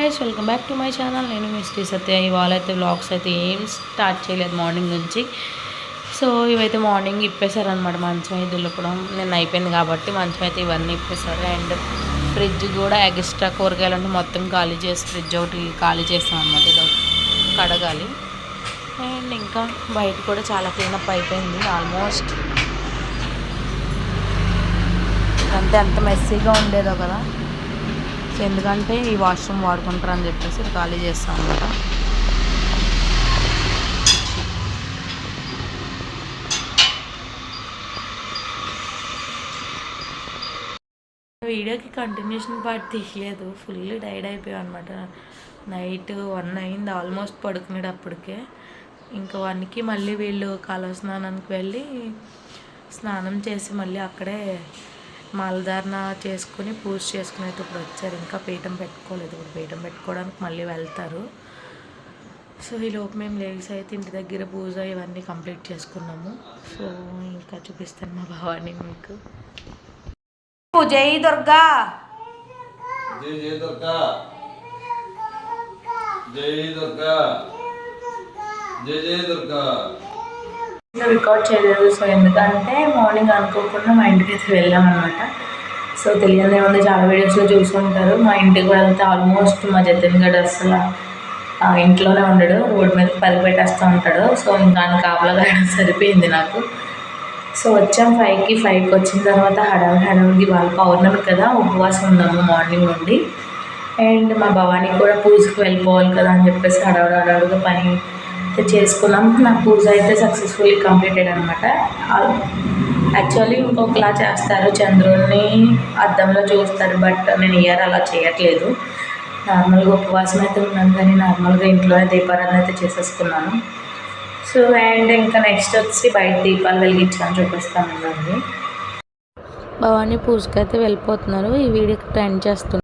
Guys welcome back to my channel. నేను మీ శ్రీ సత్య. ఇవాళ అయితే వ్లాగ్స్ అయితే ఏం స్టార్ట్ చేయలేదు మార్నింగ్ నుంచి. సో ఇవైతే మార్నింగ్ ఇప్పేశారనమాట. మంచం అయితే దులపడం నేను అయిపోయింది కాబట్టి మంచం అయితే ఇవన్నీ ఇప్పేశారు. అండ్ ఫ్రిడ్జ్ కూడా ఎక్స్ట్రా కూరగాయలు అంటే మొత్తం ఖాళీ చేసి ఫ్రిడ్జ్ ఒకటి ఖాళీ చేస్తాం అనమాట. ఇది కడగాలి. అండ్ ఇంకా బయట కూడా చాలా క్లీనప్ అయిపోయింది ఆల్మోస్ట్. అంతే ఎంత మెస్సీగా ఉండేదో కదా. సో ఎందుకంటే ఈ వాష్రూమ్ వాడుకుంటారు అని చెప్పేసి ఖాళీ చేస్తాం అనమాట. వీడియోకి కంటిన్యూషన్ పార్ట్ తీయలేదు, ఫుల్ టైర్డ్ అయిపోయాం అనమాట. నైట్ 1 అయింది ఆల్మోస్ట్ పడుకునేటప్పటికే. ఇంకా 1కి మళ్ళీ వీళ్ళు కాలువ స్నానానికి వెళ్ళి స్నానం చేసి మళ్ళీ అక్కడే మాలధారణ చేసుకుని పూజ చేసుకుని అయితే ఇప్పుడు వచ్చారు. ఇంకా పీఠం పెట్టుకోలేదు. ఇప్పుడు పీఠం పెట్టుకోవడానికి మళ్ళీ వెళ్తారు. సో ఈలోపు మేము లేడీస్ అయితే ఇంటి దగ్గర పూజ ఇవన్నీ కంప్లీట్ చేసుకున్నాము. సో ఇంకా చూపిస్తాను మా భావాన్ని మీకు. జై దుర్గా, జై జై దుర్గా, జై దుర్గా, జై జై దుర్గా. రికార్డ్ చేయలేదు. సో ఎందుకంటే మార్నింగ్ అనుకోకుండా మా ఇంటికి అయితే వెళ్ళామన్నమాట. సో తెలియదు ఏముంది, చాలా వీడియోస్లో చూసుకుంటారు. మా ఇంటికి వెళ్తే ఆల్మోస్ట్ మా జతిన్ గడ్ అసలు ఇంట్లోనే ఉండడు, రోడ్డు మీద పరిపెట్టేస్తూ ఉంటాడు. సో ఇంకా కాపలాగా సరిపోయింది నాకు. సో వచ్చాం 5కి వచ్చిన తర్వాత హడావిడి వాళ్ళ పౌర్ణమి కదా, ఉపవాసం ఉన్నాము మార్నింగ్ నుండి. అండ్ మా భవానీ కూడా పూజకి వెళ్ళిపోవాలి కదా అని చెప్పేసి హడావిడిగా పని అయితే చేసుకున్నాం. నా పూజ అయితే సక్సెస్ఫుల్లీ కంప్లీటెడ్ అనమాట. యాక్చువల్లీ ఇంకొకలా చేస్తారు, చంద్రుడిని అద్దంలో చూస్తారు. బట్ నేను ఇయర్ అలా చేయట్లేదు. నార్మల్గా ఉపవాసం అయితే ఉన్నాను, కానీ నార్మల్గా ఇంట్లోనే దీపారాధన అయితే చేసేసుకున్నాను. సో అండ్ ఇంకా నెక్స్ట్ వచ్చి బయట దీపాలు వెలిగించాలని చూపిస్తాను. భవానీ పూజకి అయితే వెళ్ళిపోతున్నారు. ఈ వీడియోకి ట్రెండ్ చేస్తున్నారు.